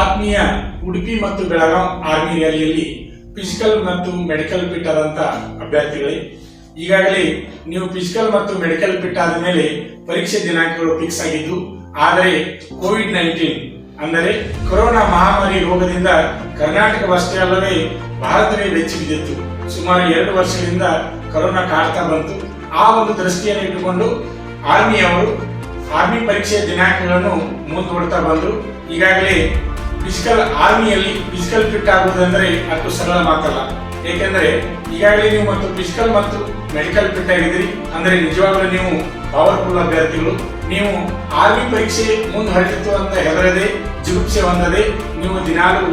ಆತ್ಮೀಯ ಉಡುಪಿ ಮತ್ತು ಬೆಳಗಾಂ ಆರ್ಮಿ ರ್ಯಾಲಿಯಲ್ಲಿ ಫಿಸಿಕಲ್ ಮತ್ತು ಮೆಡಿಕಲ್ ಫಿಟ್ ಆದಂತ ಅಭ್ಯರ್ಥಿಗಳೇ, ಈಗಾಗಲೇ ನೀವು ಫಿಸಿಕಲ್ ಮತ್ತು ಮೆಡಿಕಲ್ ಫಿಟ್ ಆದ ಮೇಲೆ ಪರೀಕ್ಷೆ ದಿನಾಂಕಗಳು ಫಿಕ್ಸ್ ಆಗಿದ್ದು, ಆದರೆ ಕೋವಿಡ್-19 ಅಂದರೆ ಕೊರೋನಾ ಮಹಾಮಾರಿ ರೋಗದಿಂದ ಕರ್ನಾಟಕವಷ್ಟೇ ಅಲ್ಲದೆ ಭಾರತವೇ ಬೆಚ್ಚಿ ಬಿದ್ದಿತ್ತು. ಸುಮಾರು 2 ವರ್ಷಗಳಿಂದ ಕೊರೋನಾ ಕಾಡ್ತಾ ಬಂತು. ಆ ಒಂದು ದೃಷ್ಟಿಯನ್ನು ಇಟ್ಟುಕೊಂಡು ಆರ್ಮಿ ಪರೀಕ್ಷೆಯ ದಿನಾಂಕಗಳನ್ನು ಮುಂದೂಡ್ತಾ ಬಂದರು. ಈಗಾಗಲೇ ಆರ್ಮಿಯಲ್ಲಿ ಫಿಸಿಕಲ್ ಫಿಟ್ ಆಗುವುದಂದ್ರೆ ಅಷ್ಟು ಸರಳ ಮಾತಲ್ಲ. ಏಕೆಂದರೆ ಈಗಾಗಲೇ ನೀವು ಮತ್ತು ಫಿಸಿಕಲ್ ಮತ್ತು ಮೆಡಿಕಲ್ ಫಿಟ್ ಆಗಿದ್ದೀರಿ ಅಂದ್ರೆ ನಿಜವಾಗ್ಲೂ ನೀವು ಪವರ್ಫುಲ್ ಅಭ್ಯರ್ಥಿಗಳು. ನೀವು ಆರ್ಮಿ ಪರೀಕ್ಷೆ ಮುಂದೆ ಹೊರಟಿತ್ತು ಅಂತ ಹೆದರದೆ, ಜಿಗುಪ್ಸೆ ಹೊಂದದೆ ನೀವು ದಿನಾಲೂ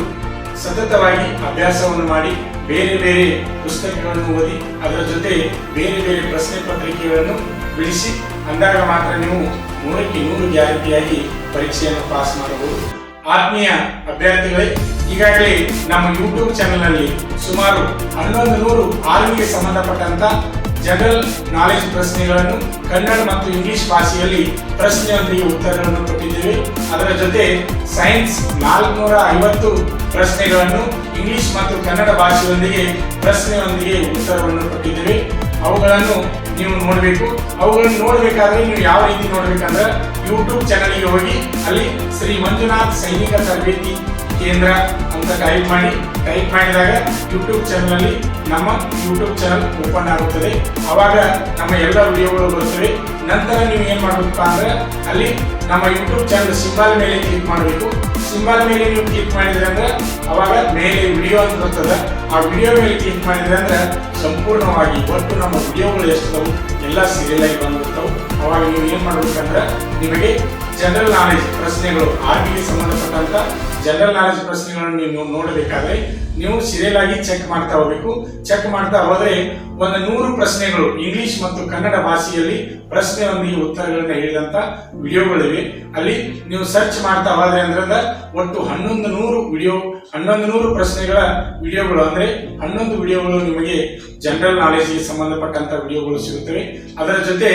ಸತತವಾಗಿ ಅಭ್ಯಾಸವನ್ನು ಮಾಡಿ ಬೇರೆ ಬೇರೆ ಪುಸ್ತಕಗಳನ್ನು ಓದಿ ಅದರ ಜೊತೆ ಬೇರೆ ಬೇರೆ ಪ್ರಶ್ನೆ ಪತ್ರಿಕೆಗಳನ್ನು ಬಿಡಿಸಿ ಅಂದಾಗ ಮಾತ್ರ ನೀವು 100ಕ್ಕೆ 100 ಗ್ಯಾರಂಟಿಯಾಗಿ ಪರೀಕ್ಷೆಯನ್ನು ಪಾಸ್ ಮಾಡಬಹುದು. ಆತ್ಮೀಯ ಅಭ್ಯರ್ಥಿಗಳೇ, ಈಗಾಗಲೇ ನಮ್ಮ ಯೂಟ್ಯೂಬ್ ಚಾನೆಲ್ ನಲ್ಲಿ ಸುಮಾರು 1100 ಆರ್ಮಿಗೆ ಸಂಬಂಧಪಟ್ಟಂತ ಜನರಲ್ ನಾಲೆಜ್ ಪ್ರಶ್ನೆಗಳನ್ನು ಕನ್ನಡ ಮತ್ತು ಇಂಗ್ಲಿಷ್ ಭಾಷೆಯಲ್ಲಿ ಪ್ರಶ್ನೆಯೊಂದಿಗೆ ಉತ್ತರಗಳನ್ನು ಕೊಟ್ಟಿದ್ದೇವೆ. ಅದರ ಜೊತೆ ಸೈನ್ಸ್ 450 ಪ್ರಶ್ನೆಗಳನ್ನು ಇಂಗ್ಲಿಷ್ ಮತ್ತು ಕನ್ನಡ ಭಾಷೆಯೊಂದಿಗೆ ಪ್ರಶ್ನೆಯೊಂದಿಗೆ ಉತ್ತರವನ್ನು ಕೊಟ್ಟಿದ್ದೇವೆ. ಅವುಗಳನ್ನು ನೀವು ನೋಡಬೇಕು. ಅವುಗಳನ್ನು ನೋಡಬೇಕಾದ್ರೆ ನೀವು ಯಾವ ರೀತಿ ನೋಡಬೇಕಂದ್ರೆ ಯೂಟ್ಯೂಬ್ ಚಾನಲ್ಗೆ ಹೋಗಿ ಅಲ್ಲಿ ಶ್ರೀ ಮಂಜುನಾಥ್ ಸೈನಿಕ ತರಬೇತಿ ಕೇಂದ್ರ ಅಂತ ಟೈಪ್ ಮಾಡಿದಾಗ ಯೂಟ್ಯೂಬ್ ಚಾನಲ್ ನಮ್ಮ ಯೂಟ್ಯೂಬ್ ಚಾನಲ್ ಓಪನ್ ಆಗುತ್ತದೆ. ಅವಾಗ ನಮ್ಮ ಎಲ್ಲ ವಿಡಿಯೋಗಳು ಬರುತ್ತವೆ. ನಂತರ ನೀವು ಏನ್ ಮಾಡಬೇಕಪ್ಪ ಅಂದ್ರೆ ಅಲ್ಲಿ ನಮ್ಮ ಯೂಟ್ಯೂಬ್ ಚಾನಲ್ ಸಿಂಬಲ್ ಮೇಲೆ ಕ್ಲಿಕ್ ಮಾಡಬೇಕು. ಸಿಂಬಲ್ ಮೇಲೆ ನೀವು ಕ್ಲಿಕ್ ಮಾಡಿದ್ರೆ ಅಂದ್ರೆ ಅವಾಗ ಮೇಲೆ ವಿಡಿಯೋ ಅಂತ ಬರ್ತದೆ. ಆ ವಿಡಿಯೋ ಮೇಲೆ ಕ್ಲಿಕ್ ಮಾಡಿದ್ರೆ ಅಂದ್ರೆ ಸಂಪೂರ್ಣವಾಗಿ ಒಟ್ಟು ನಮ್ಮ ವಿಡಿಯೋಗಳು ಎಷ್ಟವು ಎಲ್ಲ ಸೀರಿಯಲ್ ಆಗಿ ಬಂದಿರ್ತಾವೆ. ಅವಾಗ ನೀವು ಏನ್ ಮಾಡ್ಬೇಕಂದ್ರೆ ನಿಮಗೆ ಜನರಲ್ ನಾಲೆಜ್ ಪ್ರಶ್ನೆಗಳು ಆರ್ಮಿಗೆ ಸಂಬಂಧಪಟ್ಟಂತ ಜನರಲ್ ನಾಲೆಜ್ ಪ್ರಶ್ನೆಗಳನ್ನು ನೀವು ನೋಡಬೇಕಾದ್ರೆ ನೀವು ಸೀರಿಯಲ್ ಆಗಿ ಚೆಕ್ ಮಾಡ್ತಾ ಹೋಗ್ಬೇಕು. ಚೆಕ್ ಮಾಡ್ತಾ ಹೋದ್ರೆ 100 ಪ್ರಶ್ನೆಗಳು ಇಂಗ್ಲಿಷ್ ಮತ್ತು ಕನ್ನಡ ಭಾಷೆಯಲ್ಲಿ ಪ್ರಶ್ನೆಯೊಂದಿಗೆ ಉತ್ತರಗಳನ್ನ ಹೇಳಿದಂತ ವಿಡಿಯೋಗಳಿವೆ. ಅಲ್ಲಿ ನೀವು ಸರ್ಚ್ ಮಾಡ್ತಾ ಹೋದ್ರೆ ಅಂದ್ರೆ ಒಟ್ಟು 1100 ಪ್ರಶ್ನೆಗಳ ವಿಡಿಯೋಗಳು ಅಂದ್ರೆ 11 ವಿಡಿಯೋಗಳು ನಿಮಗೆ ಜನರಲ್ ನಾಲೆಜ್ಗೆ ಸಂಬಂಧಪಟ್ಟಂತ ವಿಡಿಯೋಗಳು ಸಿಗುತ್ತವೆ. ಅದರ ಜೊತೆ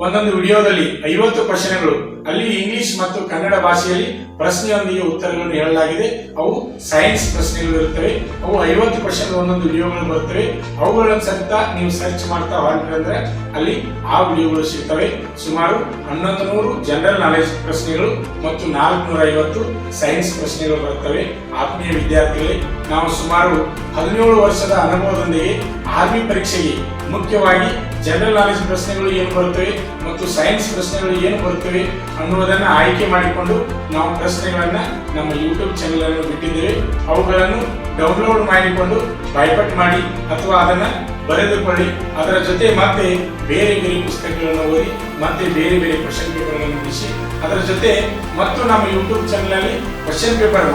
ಒಂದೊಂದು ವಿಡಿಯೋದಲ್ಲಿ 50 ಪ್ರಶ್ನೆಗಳು ಅಲ್ಲಿ ಇಂಗ್ಲಿಷ್ ಮತ್ತು ಕನ್ನಡ ಭಾಷೆಯಲ್ಲಿ ಪ್ರಶ್ನೆಯೊಂದಿಗೆ ಉತ್ತರಗಳನ್ನು ಹೇಳಲಾಗಿದೆ. ಅವು ಸೈನ್ಸ್ ಪ್ರಶ್ನೆಗಳು ಇರುತ್ತವೆ. ಅವು 50 ಪ್ರಶ್ನೆಗಳು ಒಂದೊಂದು ವಿಡಿಯೋಗಳು ಬರುತ್ತವೆ. ಅವುಗಳನ್ನು ಸಹಿತ ನೀವು ಸರ್ಚ್ ಮಾಡ್ತಾ ಹೊರಟ್ರೆ ಅಲ್ಲಿ ಆ ವಿಡಿಯೋಗಳು ಸಿಗ್ತವೆ. ಸುಮಾರು 1100 ಜನರಲ್ ನಾಲೆಜ್ ಪ್ರಶ್ನೆಗಳು ಮತ್ತು 450 ಸೈನ್ಸ್ ಪ್ರಶ್ನೆಗಳು ಬರುತ್ತವೆ. ಆತ್ಮೀಯ ವಿದ್ಯಾರ್ಥಿಗಳೇ, ನಾವು ಸುಮಾರು 17 ವರ್ಷದ ಅನುಭವದೊಂದಿಗೆ ಆರ್ಮಿ ಪರೀಕ್ಷೆಗೆ ಮುಖ್ಯವಾಗಿ ಜನರಲ್ ನಾಲೆಜ್ ಪ್ರಶ್ನೆಗಳು ಏನು ಬರುತ್ತವೆ ಮತ್ತು ಸೈನ್ಸ್ ಪ್ರಶ್ನೆಗಳು ಏನು ಬರುತ್ತವೆ ಅನ್ನುವುದನ್ನು ಆಯ್ಕೆ ಮಾಡಿಕೊಂಡು ನಾವು ಪ್ರಶ್ನೆಗಳನ್ನ ನಮ್ಮ ಯೂಟ್ಯೂಬ್ ಚಾನೆಲ್ ಅನ್ನು ಬಿಟ್ಟಿದ್ದೇವೆ. ಅವುಗಳನ್ನು ಡೌನ್ಲೋಡ್ ಮಾಡಿಕೊಂಡು ಬೈಪಟ್ ಮಾಡಿ ಅಥವಾ ಅದನ್ನ ಬರೆದುಕೊಳ್ಳಿ. ಅದರ ಜೊತೆ ಮತ್ತೆ ಬೇರೆ ಬೇರೆ ಪುಸ್ತಕಗಳನ್ನು ಓದಿ ಮತ್ತೆ ಬೇರೆ ಬೇರೆ ಕ್ವಶನ್ ಪೇಪರ್ಗಳನ್ನು ಬಿಡಿಸಿ ಅದರ ಜೊತೆ ಮತ್ತು ನಮ್ಮ ಯೂಟ್ಯೂಬ್ ಚಾನೆಲ್ ಅಲ್ಲಿ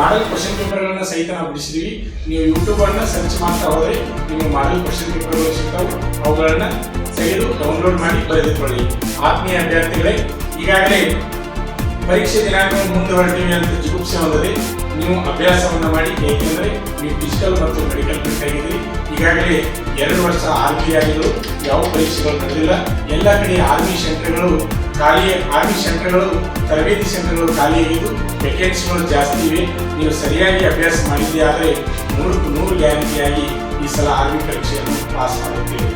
ಮಾಡಲ್ ಕ್ವಶನ್ ಪೇಪರ್ಗಳನ್ನ ಸಹಿತ ನಾವು ಬಿಡಿಸಿದೀವಿ. ನೀವು ಯೂಟ್ಯೂಬ್ ಅನ್ನ ಸರ್ಚ್ ಮಾಡ್ತಾ ಹೋದ್ರೆ ನಿಮಗೆ ಮಾಡಲ್ ಕ್ವಶನ್ ಪೇಪರ್ಗಳು ಸಿಗ್ತಾವೆ. ಅವುಗಳನ್ನ ತೆಗೆದು ಡೌನ್ಲೋಡ್ ಮಾಡಿ ಬರೆದುಕೊಳ್ಳಿ. ಆತ್ಮೀಯ ಅಭ್ಯರ್ಥಿಗಳೇ, ಈಗಾಗಲೇ ಪರೀಕ್ಷೆ ದಿನಾಂಕವನ್ನು ಮುಂದೆ ಹೊರಟಿವೆ ಅಂತ ಜಿಗುಪ್ಸೆ ಹೊಂದದೆ ನೀವು ಅಭ್ಯಾಸವನ್ನ ಮಾಡಿ. ಏಕೆಂದ್ರೆ ನೀವು ಫಿಸಿಕಲ್ ಮತ್ತು ಮೆಡಿಕಲ್ ಫಿಟ್ ಆಗಿದ್ದೀರಿ. ಈಗಾಗಲೇ 2 ವರ್ಷ ಆರ್ಮಿ ಆಗಿದ್ರು ಯಾವ ಪರೀಕ್ಷೆಗಳು ನಡೆದಿಲ್ಲ. ಎಲ್ಲ ಕಡೆ ಆರ್ಮಿ ಸೆಂಟರ್ಗಳು ತರಬೇತಿ ಸೆಂಟರ್ಗಳು ಖಾಲಿಯಾಗಿದ್ದು ವೇಕೆನ್ಸಿಗಳು ಜಾಸ್ತಿ ಇವೆ. ನೀವು ಸರಿಯಾಗಿ ಅಭ್ಯಾಸ ಮಾಡಿದ್ದೇ ಆದರೆ 100ಕ್ಕೆ 100 ಗ್ಯಾರಂಟಿಯಾಗಿ ಈ ಸಲ ಆರ್ಮಿ ಪರೀಕ್ಷೆಯನ್ನು ಪಾಸ್ ಮಾಡುತ್ತೇವೆ.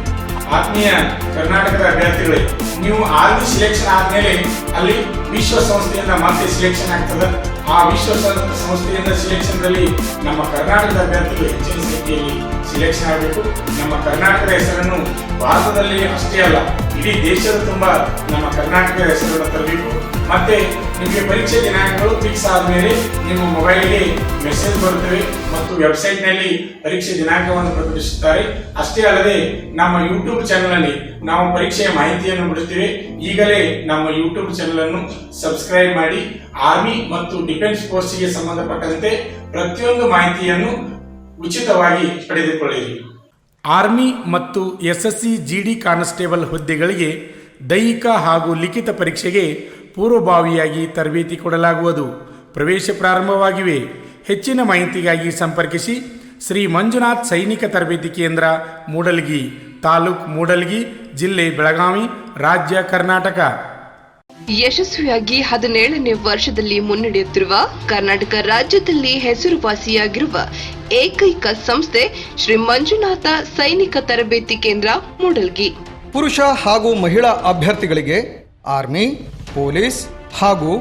ಆತ್ಮೀಯ ಕರ್ನಾಟಕದ ಅಭ್ಯರ್ಥಿಗಳೇ, ನೀವು ಆರ್ಮಿ ಸಿಲೆಕ್ಷನ್ ಆದ್ಮೇಲೆ ಅಲ್ಲಿ ವಿಶ್ವಸಂಸ್ಥೆಯಿಂದ ಮತ್ತೆ ಸಿಲೆಕ್ಷನ್ ಆಗ್ತದೆ. ಆ ವಿಶ್ವಸಂಸ್ಥೆಯಿಂದ ಸಿಲೆಕ್ಷನ್ ದಲ್ಲಿ ನಮ್ಮ ಕರ್ನಾಟಕದ ಅಭ್ಯರ್ಥಿಗಳು ಹೆಚ್ಚಿನ ಸಂಖ್ಯೆಯಲ್ಲಿ ಸಿಲೆಕ್ಷನ್ ಆಗಬೇಕು. ನಮ್ಮ ಕರ್ನಾಟಕದ ಹೆಸರನ್ನು ಭಾರತದಲ್ಲಿ ಅಷ್ಟೇ ಅಲ್ಲ ಇಡೀ ದೇಶದ ತುಂಬಾ ನಮ್ಮ ಕರ್ನಾಟಕದ ಹೆಸರನ್ನು ತರಬೇಕು. ಮತ್ತೆ ನಿಮಗೆ ಪರೀಕ್ಷೆ ದಿನಾಂಕಗಳು ಫಿಕ್ಸ್ ಆದ್ಮೇಲೆ ನಿಮ್ಮ ಮೊಬೈಲ್ಗೆ ಮೆಸೇಜ್ ಬರುತ್ತವೆ ಮತ್ತು ವೆಬ್ಸೈಟ್ ನಲ್ಲಿ ಪರೀಕ್ಷೆ ದಿನಾಂಕವನ್ನು ಪ್ರಕಟಿಸುತ್ತಾರೆ. ಅಷ್ಟೇ ಅಲ್ಲದೆ ನಮ್ಮ ಯೂಟ್ಯೂಬ್ ಚಾನೆಲ್ ನಲ್ಲಿ ನಾವು ಪರೀಕ್ಷೆಯ ಮಾಹಿತಿಯನ್ನು ಬಿಡುತ್ತೇವೆ. ಈಗಲೇ ನಮ್ಮ ಯೂಟ್ಯೂಬ್ ಚಾನೆಲ್ ಅನ್ನು ಸಬ್ಸ್ಕ್ರೈಬ್ ಮಾಡಿ ಆರ್ಮಿ ಮತ್ತು ಡಿಫೆನ್ಸ್ ಫೋರ್ಸ್ಗೆ ಸಂಬಂಧಪಟ್ಟಂತೆ ಪ್ರತಿಯೊಂದು ಮಾಹಿತಿಯನ್ನು ಉಚಿತವಾಗಿ ಪಡೆದುಕೊಳ್ಳಿರಿ. ಆರ್ಮಿ ಮತ್ತು SSC GD ಕಾನ್ಸ್ಟೇಬಲ್ ಹುದ್ದೆಗಳಿಗೆ ದೈಹಿಕ ಹಾಗೂ ಲಿಖಿತ ಪರೀಕ್ಷೆಗೆ ಪೂರ್ವಭಾವಿಯಾಗಿ ತರಬೇತಿ ಕೊಡಲಾಗುವುದು. ಪ್ರವೇಶ ಪ್ರಾರಂಭವಾಗಿವೆ. ಹೆಚ್ಚಿನ ಮಾಹಿತಿಗಾಗಿ ಸಂಪರ್ಕಿಸಿ ಶ್ರೀ ಮಂಜುನಾಥ್ ಸೈನಿಕ ತರಬೇತಿ ಕೇಂದ್ರ, ಮೂಡಲಗಿ ತಾಲೂಕು, ಮೂಡಲಗಿ ಜಿಲ್ಲೆ, ಬೆಳಗಾವಿ, ರಾಜ್ಯ, ಕರ್ನಾಟಕ. ಯಶಸ್ವಿಯಾಗಿ 17ನೇ ವರ್ಷದಲ್ಲಿ ಮುನ್ನಡೆಯುತ್ತಿರುವ ಕರ್ನಾಟಕ ರಾಜ್ಯದಲ್ಲಿ ಹೆಸರುವಾಸಿಯಾಗಿರುವ ಏಕೈಕ ಸಂಸ್ಥೆ ಶ್ರೀ ಮಂಜುನಾಥ ಸೈನಿಕ ತರಬೇತಿ ಕೇಂದ್ರ ಮೂಡಲ್ಗಿ. ಪುರುಷ ಹಾಗೂ ಮಹಿಳಾ ಅಭ್ಯರ್ಥಿಗಳಿಗೆ ಆರ್ಮಿ, ಪೊಲೀಸ್ ಹಾಗೂ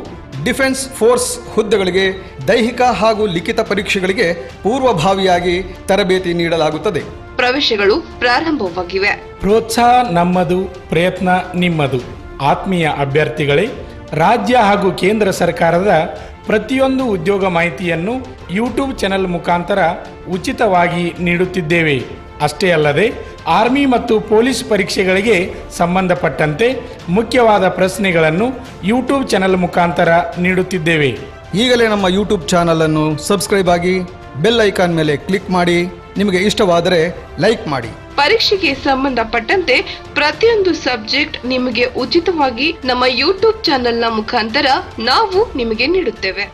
ಡಿಫೆನ್ಸ್ ಫೋರ್ಸ್ ಹುದ್ದೆಗಳಿಗೆ ದೈಹಿಕ ಹಾಗೂ ಲಿಖಿತ ಪರೀಕ್ಷೆಗಳಿಗೆ ಪೂರ್ವಭಾವಿಯಾಗಿ ತರಬೇತಿ ನೀಡಲಾಗುತ್ತದೆ. ಪ್ರವೇಶಗಳು ಪ್ರಾರಂಭವಾಗಿವೆ. ಪ್ರೋತ್ಸಾಹ ನಮ್ಮದು, ಪ್ರಯತ್ನ ನಿಮ್ಮದು. ಆತ್ಮೀಯ ಅಭ್ಯರ್ಥಿಗಳೇ, ರಾಜ್ಯ ಹಾಗೂ ಕೇಂದ್ರ ಸರ್ಕಾರದ ಪ್ರತಿಯೊಂದು ಉದ್ಯೋಗ ಮಾಹಿತಿಯನ್ನು ಯೂಟ್ಯೂಬ್ ಚಾನೆಲ್ ಮುಖಾಂತರ ಉಚಿತವಾಗಿ ನೀಡುತ್ತಿದ್ದೇವೆ. ಅಷ್ಟೇ ಅಲ್ಲದೆ ಆರ್ಮಿ ಮತ್ತು ಪೊಲೀಸ್ ಪರೀಕ್ಷೆಗಳಿಗೆ ಸಂಬಂಧಪಟ್ಟಂತೆ ಮುಖ್ಯವಾದ ಪ್ರಶ್ನೆಗಳನ್ನು ಯೂಟ್ಯೂಬ್ ಚಾನೆಲ್ ಮುಖಾಂತರ ನೀಡುತ್ತಿದ್ದೇವೆ. ಈಗಲೇ ನಮ್ಮ ಯೂಟ್ಯೂಬ್ ಚಾನಲನ್ನು ಸಬ್ಸ್ಕ್ರೈಬ್ ಆಗಿ ಬೆಲ್ ಐಕಾನ್ ಮೇಲೆ ಕ್ಲಿಕ್ ಮಾಡಿ. ನಿಮಗೆ ಇಷ್ಟವಾದರೆ ಲೈಕ್ ಮಾಡಿ. ಪರೀಕ್ಷೆಗೆ ಸಂಬಂಧಪಟ್ಟಂತೆ ಪ್ರತಿಯೊಂದು ಸಬ್ಜೆಕ್ಟ್ ನಿಮಗೆ ಉಚಿತವಾಗಿ ನಮ್ಮ ಯೂಟ್ಯೂಬ್ ಚಾನೆಲ್ನ ಮುಖಾಂತರ ನಾವು ನಿಮಗೆ ನೀಡುತ್ತೇವೆ.